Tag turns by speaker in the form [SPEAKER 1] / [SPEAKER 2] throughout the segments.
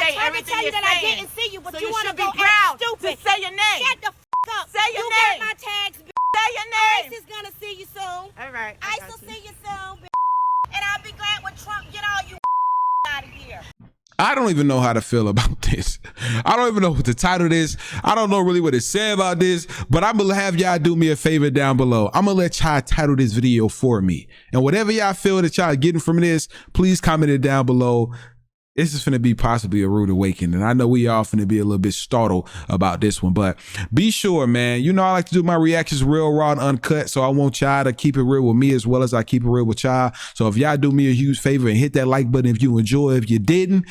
[SPEAKER 1] say everything you're saying.
[SPEAKER 2] I didn't see you, but
[SPEAKER 1] so
[SPEAKER 2] you want to
[SPEAKER 1] be
[SPEAKER 2] go
[SPEAKER 1] proud
[SPEAKER 2] stupid.
[SPEAKER 1] to say your name.
[SPEAKER 2] Shut the f up.
[SPEAKER 1] Say your
[SPEAKER 2] you
[SPEAKER 1] name.
[SPEAKER 2] You got my tags, bitch.
[SPEAKER 1] Say your name.
[SPEAKER 2] ICE is gonna see you soon.
[SPEAKER 1] All right.
[SPEAKER 2] ICE will see you soon, bitch. And I'll be glad when Trump get all you out of here.
[SPEAKER 3] I don't even know how to feel about this. I don't even know what the title is. I don't know really what it said about this, but I'm gonna have y'all do me a favor down below. I'm gonna let y'all title this video for me. And whatever y'all feel that y'all getting from this, please comment it down below. This is finna be possibly a rude awakening. And I know we all finna be a little bit startled about this one, but be sure, man, you know I like to do my reactions real raw and uncut, so I want y'all to keep it real with me as well as I keep it real with y'all. So if y'all do me a huge favor and hit that like button if you enjoy. If you didn't,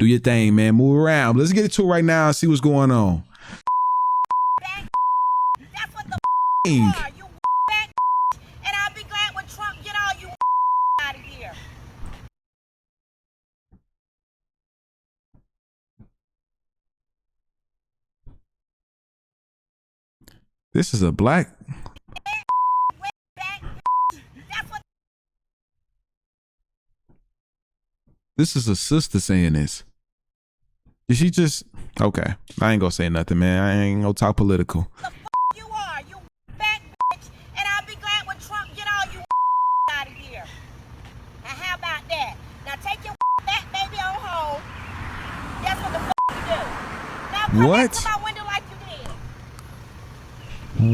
[SPEAKER 3] do your thing, man. Move around. Let's get into it right now and see what's going on.
[SPEAKER 2] That's what the you are. You back, and I'll be glad when Trump get all you out of here.
[SPEAKER 3] This is a black. This is a sister saying this. Did she just? Okay. I ain't gonna say nothing, man. I ain't gonna talk political.
[SPEAKER 2] The you are. You back, bitch. And I'll be glad when Trump get all you out of here. Now how about that? Now take your back baby on home. That's what the you do. Now come
[SPEAKER 3] what?
[SPEAKER 2] To my window like you did.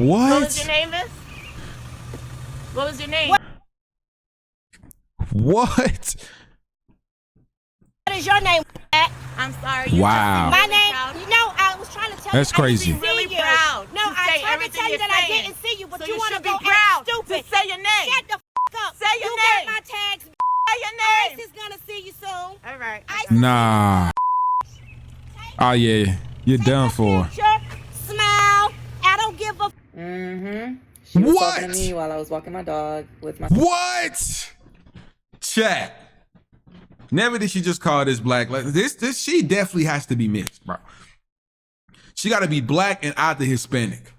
[SPEAKER 3] What?
[SPEAKER 1] What was your name, miss? What was your name?
[SPEAKER 3] What?
[SPEAKER 2] What is your name?
[SPEAKER 1] I'm sorry.
[SPEAKER 3] Wow.
[SPEAKER 2] My name. You know, I was trying to tell
[SPEAKER 3] That's
[SPEAKER 2] you.
[SPEAKER 3] crazy.
[SPEAKER 2] I
[SPEAKER 1] really
[SPEAKER 2] see
[SPEAKER 1] proud.
[SPEAKER 2] No, I tried to tell you that I didn't see you, but
[SPEAKER 1] so
[SPEAKER 2] you want to
[SPEAKER 1] be
[SPEAKER 2] go
[SPEAKER 1] proud
[SPEAKER 2] stupid.
[SPEAKER 1] to say your name.
[SPEAKER 2] Shut the up.
[SPEAKER 1] Say your
[SPEAKER 2] you
[SPEAKER 1] name.
[SPEAKER 2] got my tags.
[SPEAKER 1] Say your name.
[SPEAKER 2] ICE is gonna see you soon.
[SPEAKER 1] All right.
[SPEAKER 3] Nah. Oh yeah, you're done for.
[SPEAKER 2] Picture, smile. I don't give a.
[SPEAKER 4] She was
[SPEAKER 3] What?
[SPEAKER 4] talking to me while I was walking my dog with my.
[SPEAKER 3] What? Chat. Never did she just call this black. Like this she definitely has to be mixed, bro. She got to be black and either Hispanic.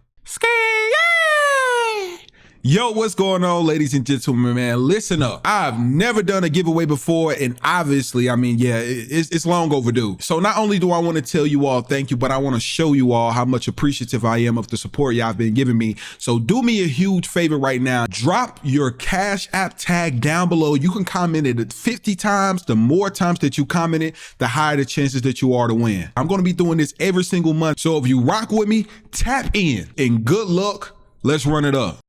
[SPEAKER 3] Yo, what's going on, ladies and gentlemen, man? Listen up. I've never done a giveaway before, and obviously, I mean, yeah, it's long overdue. So not only do I want to tell you all thank you, but I want to show you all how much appreciative I am of the support y'all been giving me. So do me a huge favor right now. Drop your Cash App tag down below. You can comment it 50 times. The more times that you comment it, the higher the chances that you are to win. I'm going to be doing this every single month. So if you rock with me, tap in, and good luck. Let's run it up.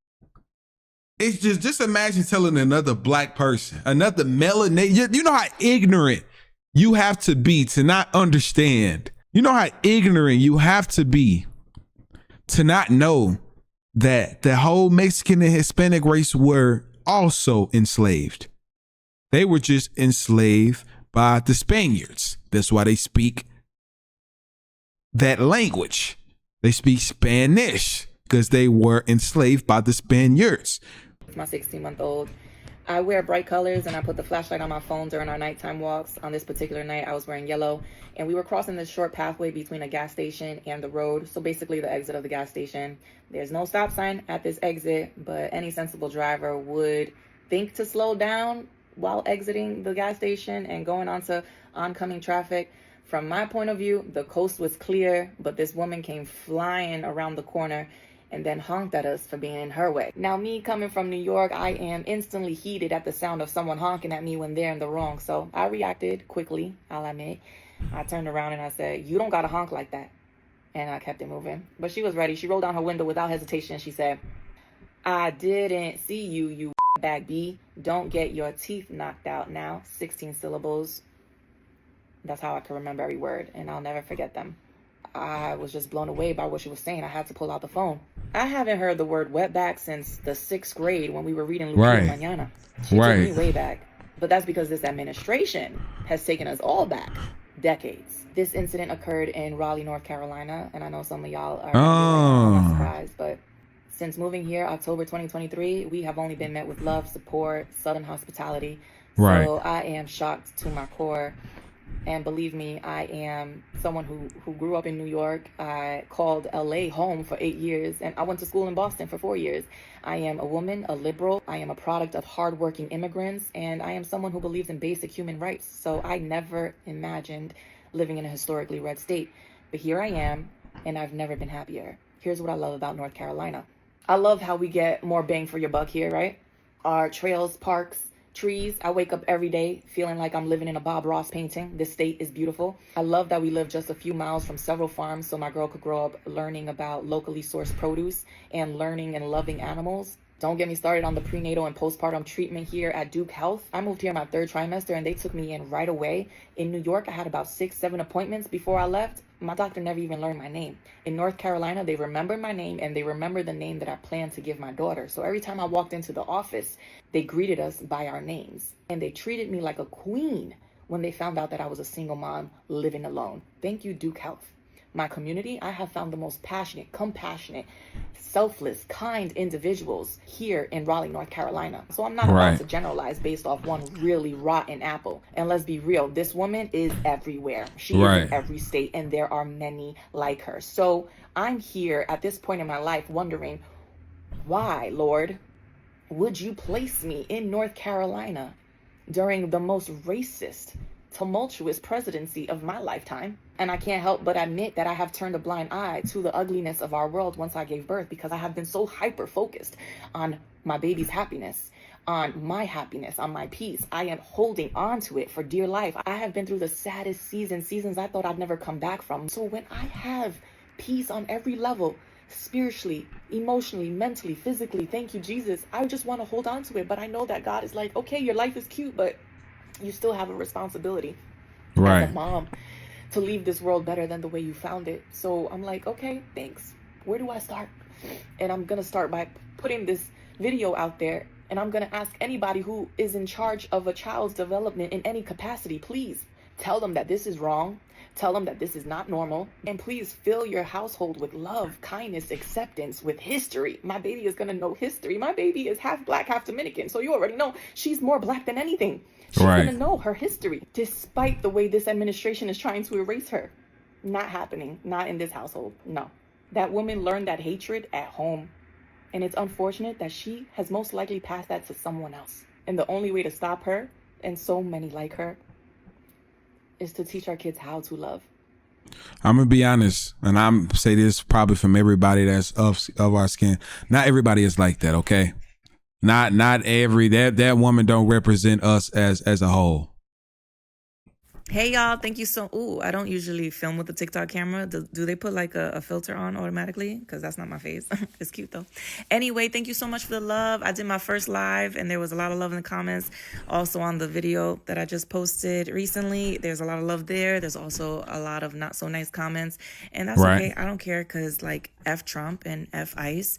[SPEAKER 3] It's just imagine telling another black person, another melanated, you know how ignorant you have to be to not understand. You know how ignorant you have to be to not know that the whole Mexican and Hispanic race were also enslaved. They were just enslaved by the Spaniards. That's why they speak that language. They speak Spanish because they were enslaved by the Spaniards.
[SPEAKER 4] My 16-month-old. I wear bright colors and I put the flashlight on my phone during our nighttime walks. On this particular night, I was wearing yellow and we were crossing this short pathway between a gas station and the road. So basically the exit of the gas station. There's no stop sign at this exit, but any sensible driver would think to slow down while exiting the gas station and going onto oncoming traffic. From my point of view, the coast was clear, but this woman came flying around the corner and then honked at us for being in her way. Now, me coming from New York, I am instantly heated at the sound of someone honking at me when they're in the wrong. So I reacted quickly, I'll admit. I turned around and I said, "You don't gotta honk like that." And I kept it moving. But she was ready. She rolled down her window without hesitation. She said, "I didn't see you, you bag B. Don't get your teeth knocked out now." 16 syllables. That's how I can remember every word, and I'll never forget them. I was just blown away by what she was saying. I had to pull out the phone. I haven't heard the word wetback since the 6th grade when we were reading Lucia Mañana. She took me way back. But that's because this administration has taken us all back decades. This incident occurred in Raleigh, North Carolina, and I know some of y'all are not surprised, but since moving here, October 2023, we have only been met with love, support, Southern hospitality. So I am shocked to my core. And believe me, I am someone who grew up in New York. I called LA home for 8 years, and I went to school in Boston for 4 years. I am a woman, a liberal. I am a product of hardworking immigrants, and I am someone who believes in basic human rights. So I never imagined living in a historically red state. But here I am, and I've never been happier. Here's what I love about North Carolina. I love how we get more bang for your buck here, right? Our trails, parks, trees. I wake up every day feeling like I'm living in a Bob Ross painting. This state is beautiful. I love that we live just a few miles from several farms so my girl could grow up learning about locally sourced produce and learning and loving animals. Don't get me started on the prenatal and postpartum treatment here at Duke Health. I moved here my 3rd trimester and they took me in right away. In New York, I had about 6, 7 appointments before I left. My doctor never even learned my name. In North Carolina, they remembered my name and they remember the name that I plan to give my daughter. So every time I walked into the office, they greeted us by our names. And they treated me like a queen when they found out that I was a single mom living alone. Thank you, Duke Health. My community, I have found the most passionate, compassionate, selfless, kind individuals here in Raleigh, North Carolina. So I'm not about to generalize based off one really rotten apple. And let's be real, this woman is everywhere. She is in every state, and there are many like her. So I'm here at this point in my life wondering, why, Lord, would you place me in North Carolina during the most racist, tumultuous presidency of my lifetime? And I can't help but admit that I have turned a blind eye to the ugliness of our world once I gave birth, because I have been so hyper focused on my baby's happiness, on my happiness, on my peace. I am holding on to it for dear life. I have been through the saddest seasons I thought I'd never come back from. So when I have peace on every level, spiritually, emotionally, mentally, physically, thank you, Jesus, I just want to hold on to it. But I know that God is like, okay, your life is cute, but you still have a responsibility as a mom to leave this world better than the way you found it. So I'm like, okay, thanks. Where do I start? And I'm going to start by putting this video out there. And I'm going to ask anybody who is in charge of a child's development in any capacity, please tell them that this is wrong. Tell them that this is not normal. And please fill your household with love, kindness, acceptance, with history. My baby is going to know history. My baby is half black, half Dominican. So you already know she's more black than anything. She's going to know her history, despite the way this administration is trying to erase her. Not happening. Not in this household. No. That woman learned that hatred at home. And it's unfortunate that she has most likely passed that to someone else. And the only way to stop her, and so many like her, is to teach our kids how to love.
[SPEAKER 3] I'm gonna be honest, and I'm say this probably from everybody that's of our skin. Not everybody is like that, okay? Not every that woman don't represent us as a whole.
[SPEAKER 4] Hey y'all, thank you so. Ooh, I don't usually film with the TikTok camera. Do they put like a filter on automatically? Because that's not my face. It's cute though. Anyway, thank you so much for the love. I did my first live and there was a lot of love in the comments. Also on the video that I just posted recently, there's a lot of love there. There's also a lot of not so nice comments, and that's okay. I don't care, because like F Trump and F ICE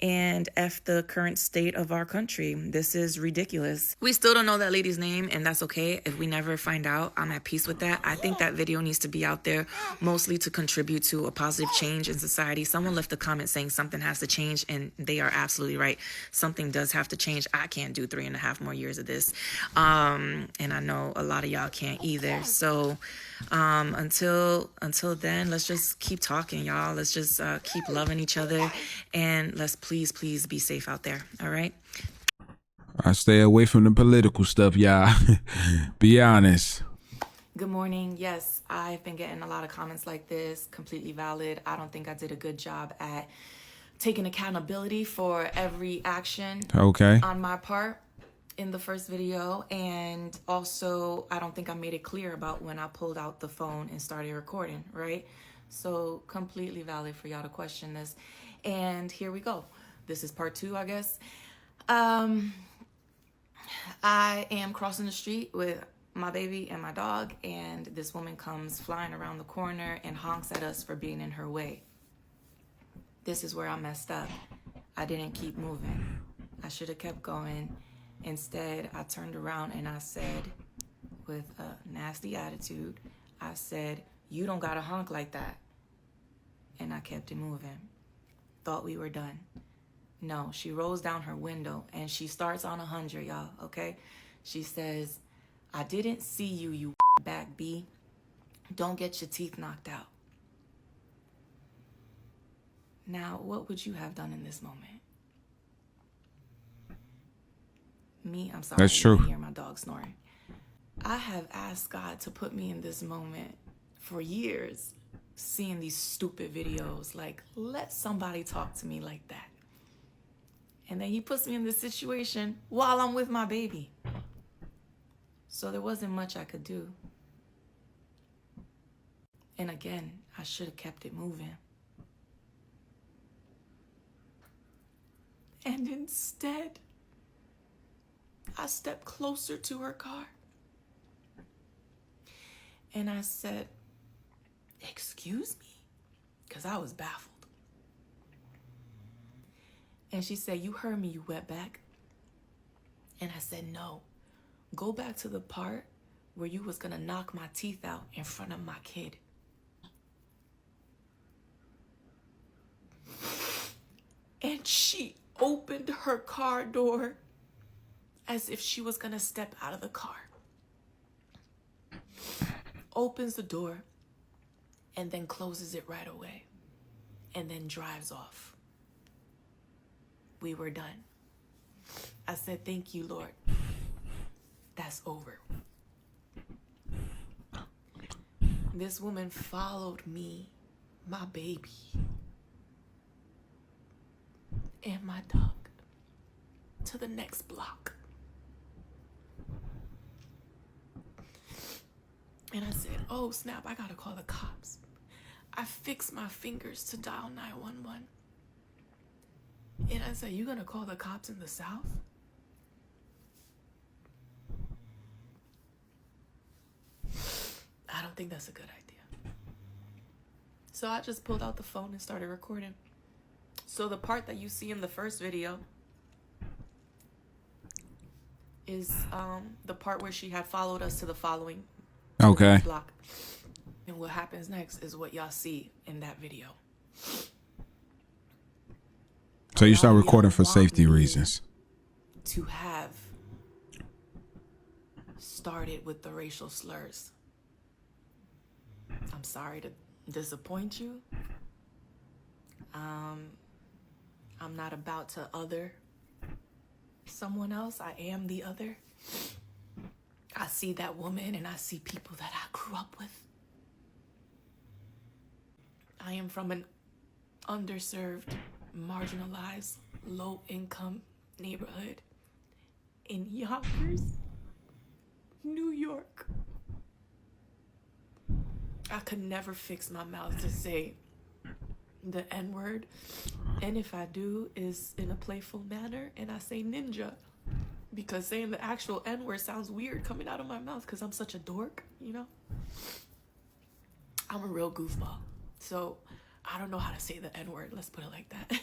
[SPEAKER 4] and F the current state of our country. This is ridiculous. We still don't know that lady's name, and that's okay. If we never find out, I'm at peace with that. I think that video needs to be out there mostly to contribute to a positive change in society. Someone left a comment saying something has to change, and they are absolutely right. Something does have to change. I can't do 3.5 more years of this. And I know a lot of y'all can't either. So until then, let's just keep talking, y'all. Let's just keep loving each other, and let's please be safe out there. All right.
[SPEAKER 3] I stay away from the political stuff, y'all. Be honest.
[SPEAKER 4] Good morning. Yes, I've been getting a lot of comments like this. Completely valid. I don't think I did a good job at taking accountability for every action on my part in the first video. And also, I don't think I made it clear about when I pulled out the phone and started recording, right? So completely valid for y'all to question this. And here we go. This is part 2, I guess. I am crossing the street with my baby and my dog, and this woman comes flying around the corner and honks at us for being in her way. This is where I messed up. I didn't keep moving. I should have kept going. Instead, I turned around and I said, with a nasty attitude, I said, "You don't gotta honk like that." And I kept it moving. Thought we were done. No, she rolls down her window and she starts on 100, y'all, okay? She says, "I didn't see you, you back B. Don't get your teeth knocked out." Now, what would you have done in this moment? Me, I'm sorry.
[SPEAKER 3] That's true.
[SPEAKER 4] I hear my dog snoring. I have asked God to put me in this moment for years seeing these stupid videos like, let somebody talk to me like that. And then he puts me in this situation while I'm with my baby. So there wasn't much I could do. And again, I should have kept it moving. And instead, I stepped closer to her car. And I said, "Excuse me?" Because I was baffled. And she said, "You heard me, you wetback." And I said, "No. Go back to the part where you was gonna knock my teeth out in front of my kid." And she opened her car door as if she was gonna step out of the car. Opens the door and then closes it right away and then drives off. We were done. I said, "Thank you, Lord. That's over." This woman followed me, my baby, and my dog to the next block. And I said, "Oh, snap, I gotta call the cops." I fixed my fingers to dial 911. And I said, "You gonna call the cops in the South?" I don't think that's a good idea. So I just pulled out the phone and started recording. So the part that you see in the first video is the part where she had followed us to the following block. And what happens next is what y'all see in that video.
[SPEAKER 3] So you start recording for safety reasons.
[SPEAKER 4] To have started with the racial slurs. I'm sorry to disappoint you. I'm not about to other someone else. I am the other. I see that woman and I see people that I grew up with. I am from an underserved, marginalized, low-income neighborhood in Yonkers, New York. I could never fix my mouth to say the N-word, and if I do, is in a playful manner, and I say ninja, because saying the actual N-word sounds weird coming out of my mouth because I'm such a dork, you know? I'm a real goofball, so I don't know how to say the N-word, let's put it like that.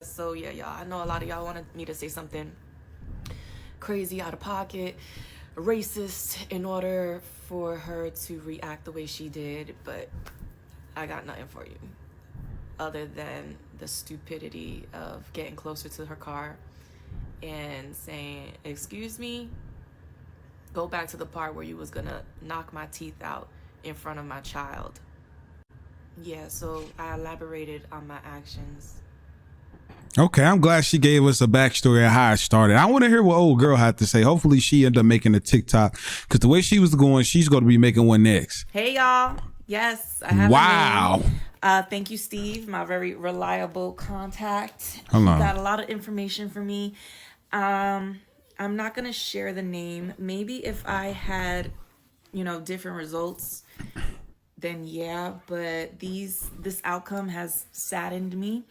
[SPEAKER 4] So yeah, y'all, I know a lot of y'all wanted me to say something crazy, out of pocket, racist, in order for her to react the way she did, but I got nothing for you other than the stupidity of getting closer to her car and saying, "Excuse me, go back to the part where you was gonna knock my teeth out in front of my child." Yeah, so I elaborated on my actions.
[SPEAKER 3] Okay, I'm glad she gave us a backstory of how it started. I want to hear what old girl had to say. Hopefully she ended up making a TikTok, because the way she was going, she's going to be making one next.
[SPEAKER 4] Hey, y'all. Yes, I have
[SPEAKER 3] wow.
[SPEAKER 4] a name. Thank you, Steve, my very reliable contact.
[SPEAKER 3] Hello.
[SPEAKER 4] He got a lot of information for me. I'm not going to share the name. Maybe if I had, different results, then yeah. But this outcome has saddened me.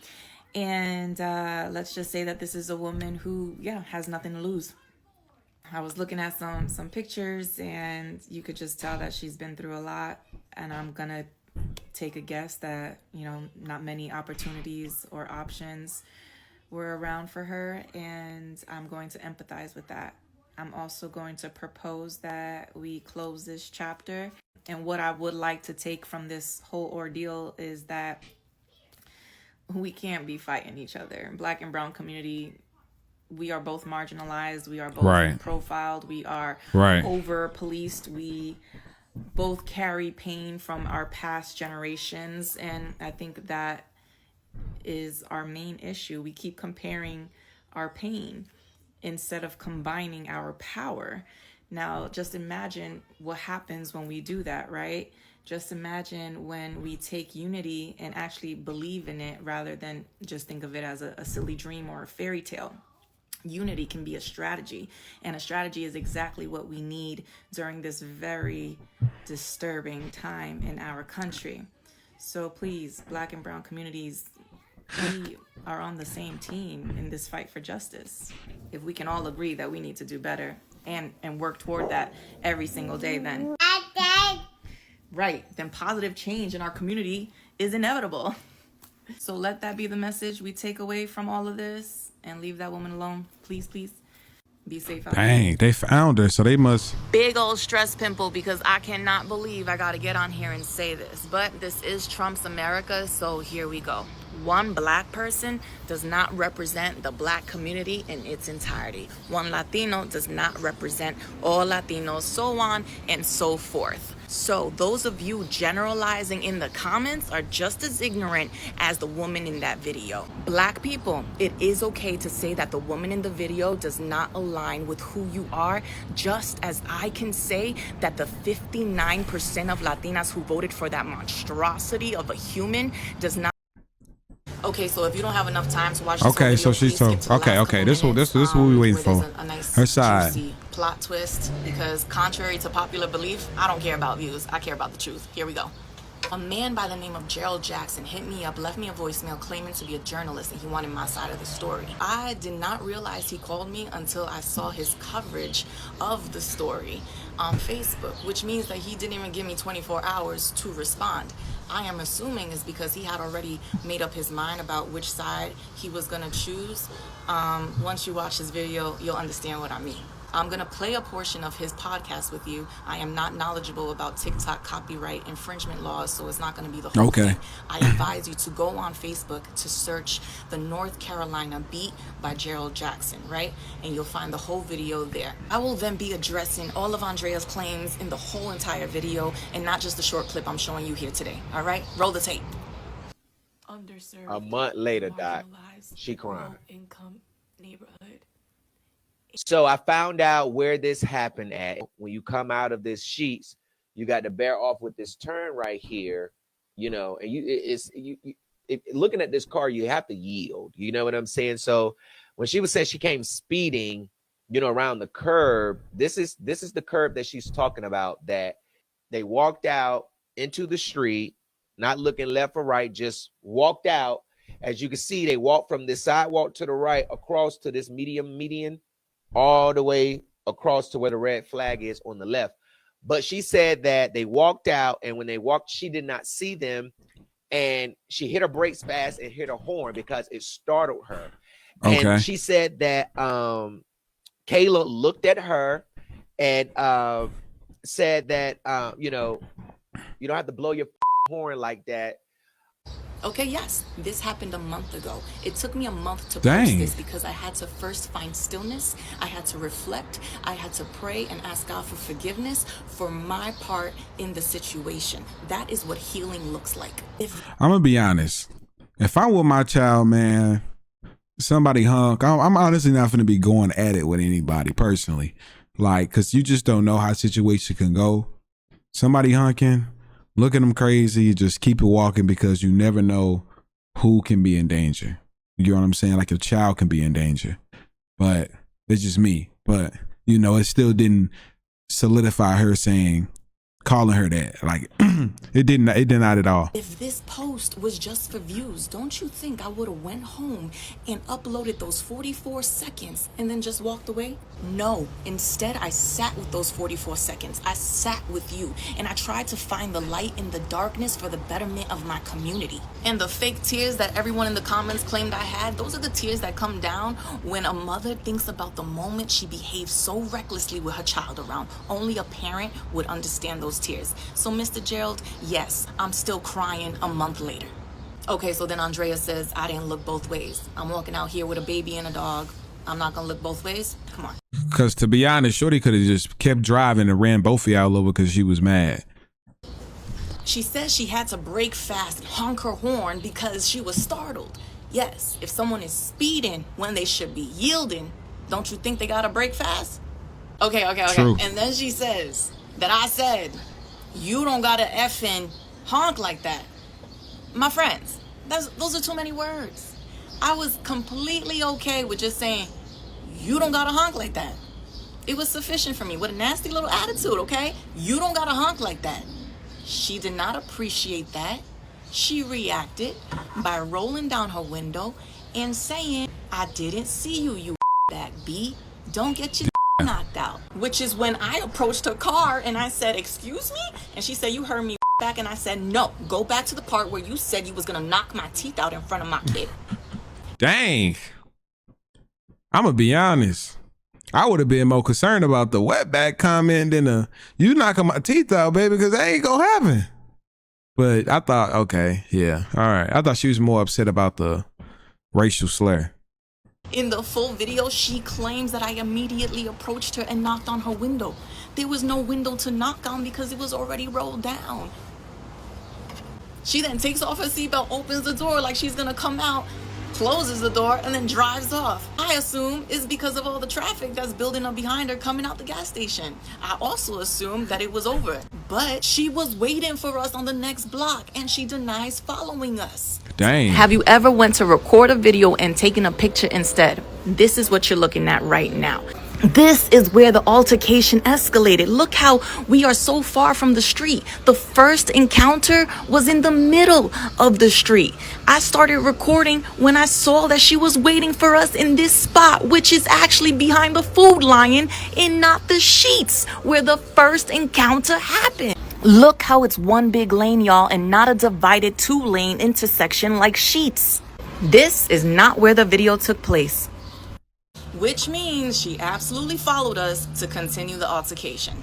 [SPEAKER 4] And let's just say that this is a woman who, has nothing to lose. I was looking at some pictures, and you could just tell that she's been through a lot. And I'm going to take a guess that, not many opportunities or options were around for her. And I'm going to empathize with that. I'm also going to propose that we close this chapter. And what I would like to take from this whole ordeal is that we can't be fighting each other. Black and brown community, we are both marginalized. We are both profiled. We are over policed. We both carry pain from our past generations. And I think that is our main issue. We keep comparing our pain instead of combining our power. Now, just imagine what happens when we do that, right? Just imagine when we take unity and actually believe in it rather than just think of it as a silly dream or a fairy tale. Unity can be a strategy, and a strategy is exactly what we need during this very disturbing time in our country. So please, Black and brown communities, we are on the same team in this fight for justice. If we can all agree that we need to do better and work toward that every single day, then then positive change in our community is inevitable. So let that be the message we take away from all of this, and leave that woman alone. Please, please. Be safe out there.
[SPEAKER 3] Dang, they found her, so they must.
[SPEAKER 4] Big old stress pimple, because I cannot believe I gotta get on here and say this, but this is Trump's America, so here we go. One Black person does not represent the Black community in its entirety. One Latino does not represent all Latinos, so on and so forth. So those of you generalizing in the comments are just as ignorant as the woman in that video. Black people, it is okay to say that the woman in the video does not align with who you are, just as I can say that the 59% of Latinas who voted for that monstrosity of a human does not. Okay, so if you don't have enough time to watch this
[SPEAKER 3] Okay,
[SPEAKER 4] whole
[SPEAKER 3] so
[SPEAKER 4] video,
[SPEAKER 3] she's
[SPEAKER 4] please skip to the last couple
[SPEAKER 3] this
[SPEAKER 4] minutes,
[SPEAKER 3] what we waiting
[SPEAKER 4] where
[SPEAKER 3] for.
[SPEAKER 4] there's a nice,
[SPEAKER 3] Her side.
[SPEAKER 4] juicy plot twist, because contrary to popular belief, I don't care about views. I care about the truth. Here we go. A man by the name of Gerald Jackson hit me up, left me a voicemail claiming to be a journalist, and he wanted my side of the story. I did not realize he called me until I saw his coverage of the story on Facebook, which means that he didn't even give me 24 hours to respond. I am assuming is because he had already made up his mind about which side he was gonna choose. Once you watch this video, you'll understand what I mean. I'm gonna play a portion of his podcast with you. I am not knowledgeable about TikTok copyright infringement laws, so it's not gonna be the whole thing. I advise you to go on Facebook to search the North Carolina Beat by Gerald Jackson, right? And you'll find the whole video there. I will then be addressing all of Andrea's claims in the whole entire video, and not just the short clip I'm showing you here today, all right? Roll the tape.
[SPEAKER 1] Underserved,
[SPEAKER 5] A month later, Doc,
[SPEAKER 1] marginalized,
[SPEAKER 5] she crying.
[SPEAKER 1] low-income neighborhood.
[SPEAKER 5] So I found out where this happened at. When you come out of this sheets, you got to bear off with this turn right here, you know, and looking at this car, you have to yield, you know what I'm saying? So when she was saying she came speeding, you know, around the curb, this is the curb that she's talking about, that they walked out into the street, not looking left or right, just walked out. As you can see, they walked from this sidewalk to the right across to this median, all the way across to where the red flag is on the left. But she said that they walked out, and when they walked, she did not see them, and she hit her brakes fast and hit her horn because it startled her.
[SPEAKER 3] Okay.
[SPEAKER 5] And she said that Kayla looked at her and said that you know, you don't have to blow your horn like that.
[SPEAKER 4] Okay, yes, this happened a month ago. It took me a month to
[SPEAKER 3] Dang.
[SPEAKER 4] post this because I had to first find stillness. I had to reflect. I had to pray and ask God for forgiveness for my part in the situation. That is what healing looks like.
[SPEAKER 3] I'm gonna be honest. If I were my child, man, somebody hunk, I'm honestly not gonna be going at it with anybody personally. Like, cause you just don't know how situation can go. Somebody hunking, look at them crazy, just keep it walking, because you never know who can be in danger. You know what I'm saying? Like, your child can be in danger. But it's just me. But, you know, it still didn't solidify her calling her that. Like, it did not at all.
[SPEAKER 4] If this post was just for views, don't you think I would have went home and uploaded those 44 seconds and then just walked away? No. Instead, I sat with those 44 seconds. I sat with you, and I tried to find the light in the darkness for the betterment of my community. And the fake tears that everyone in the comments claimed I had, those are the tears that come down when a mother thinks about the moment she behaved so recklessly with her child around. Only a parent would understand those tears. So, Mr. Gerald, yes, I'm still crying a month later. Okay, so then Andrea says I didn't look both ways. I'm walking out here with a baby and a dog. I'm not gonna look both ways? Come on.
[SPEAKER 3] Because to be honest, Shorty could have just kept driving and ran both of y'all over because she was mad.
[SPEAKER 4] She says she had to brake fast and honk her horn because she was startled. Yes, if someone is speeding when they should be yielding, don't you think they gotta brake fast? Okay.
[SPEAKER 3] True.
[SPEAKER 4] And then she says that I said, you don't gotta effing honk like that. My friends, those are too many words. I was completely okay with just saying, you don't gotta honk like that. It was sufficient for me with a nasty little attitude, okay? You don't gotta honk like that. She did not appreciate that. She reacted by rolling down her window and saying, I didn't see you, you back B. Don't get your knocked out. Which is when I approached her car and I said, excuse me? And she said, you heard me back. And I said, no, go back to the part where you said you was gonna knock my teeth out in front of my kid.
[SPEAKER 3] Dang. I'm gonna be honest. I would have been more concerned about the wetback comment than you knocking my teeth out, baby, because that ain't gonna happen. But I thought, okay, yeah, all right. I thought she was more upset about the racial slur.
[SPEAKER 4] In the full video, she claims that I immediately approached her and knocked on her window. There was no window to knock on because it was already rolled down. She then takes off her seatbelt, opens the door like she's gonna come out, closes the door, and then drives off. I assume it's because of all the traffic that's building up behind her coming out the gas station. I also assumed that it was over, but she was waiting for us on the next block and she denies following us.
[SPEAKER 3] Dang.
[SPEAKER 4] Have you ever went to record a video and taken a picture instead? This is what you're looking at right now. This is where the altercation escalated. Look how we are so far from the street. The first encounter was in the middle of the street. I started recording when I saw that she was waiting for us in this spot, which is actually behind the Food Lion and not the Sheets where the first encounter happened. Look how it's one big lane, y'all, and not a divided 2-lane intersection like Sheets. This is not where the video took place. Which means she absolutely followed us to continue the altercation.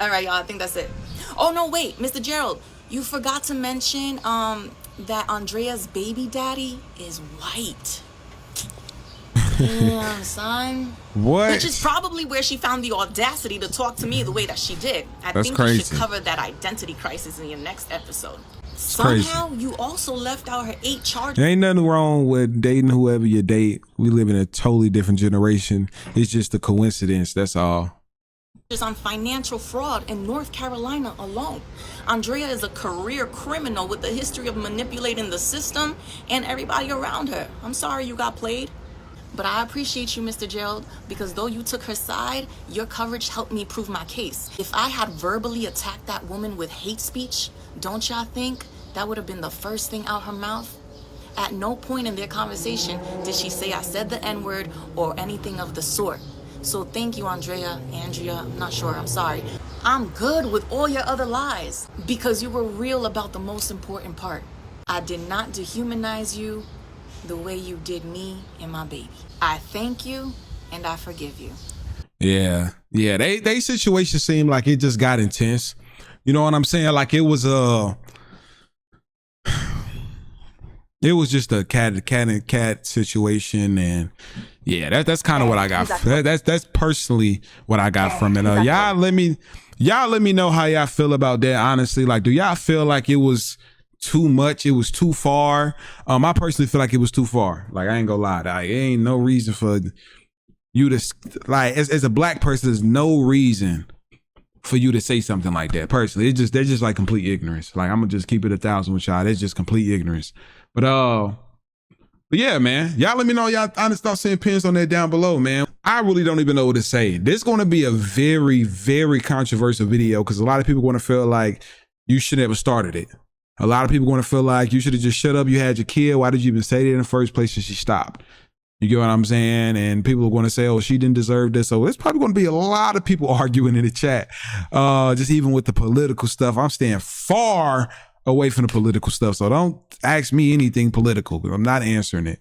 [SPEAKER 4] All right, y'all, I think that's it. Oh, no, wait, Mr. Gerald, you forgot to mention that Andrea's baby daddy is white. Damn, son.
[SPEAKER 3] What?
[SPEAKER 4] Which is probably where she found the audacity to talk to me the way that she did. I
[SPEAKER 3] That's
[SPEAKER 4] think
[SPEAKER 3] crazy.
[SPEAKER 4] you should cover that identity crisis in your next episode.
[SPEAKER 3] Crazy.
[SPEAKER 4] Somehow, you also left out her 8 charges.
[SPEAKER 3] There ain't nothing wrong with dating whoever you date. We live in a totally different generation. It's just a coincidence, that's all.
[SPEAKER 4] On financial fraud in North Carolina alone. Andrea is a career criminal with a history of manipulating the system and everybody around her. I'm sorry you got played. But I appreciate you, Mr. Gerald, because though you took her side, your coverage helped me prove my case. If I had verbally attacked that woman with hate speech, don't y'all think that would have been the first thing out her mouth? At no point in their conversation did she say I said the N-word or anything of the sort. So thank you, Andrea, I'm not sure, I'm sorry. I'm good with all your other lies because you were real about the most important part. I did not dehumanize you the way you did me and my baby. I thank you and I forgive you.
[SPEAKER 3] Yeah. They situation seemed like it just got intense. You know what I'm saying? Like it was just a cat situation, and yeah, that's kind of what I got. That's personally what I got from it. Y'all let me know how y'all feel about that. Honestly, like, do y'all feel like it was too much? It was too far? I personally feel like it was too far. Like, I ain't gonna lie, like, there ain't no reason for you to, like, as a black person, there's no reason for you to say something like that. Personally, they're just like complete ignorance. Like, I'm gonna just keep it 1,000 with y'all. It's just complete ignorance. But yeah, man, y'all let me know y'all honest thoughts and opinions on that down below, man. I really don't even know what to say. This is going to be a very, very controversial video because a lot of people going to feel like you should have started it. A lot of people going to feel like you should have just shut up. You had your kid. Why did you even say that in the first place? And she stopped. You get what I'm saying? And people are going to say, oh, she didn't deserve this. So there's probably going to be a lot of people arguing in the chat. Just even with the political stuff, I'm staying far away from the political stuff. So don't ask me anything political because I'm not answering it.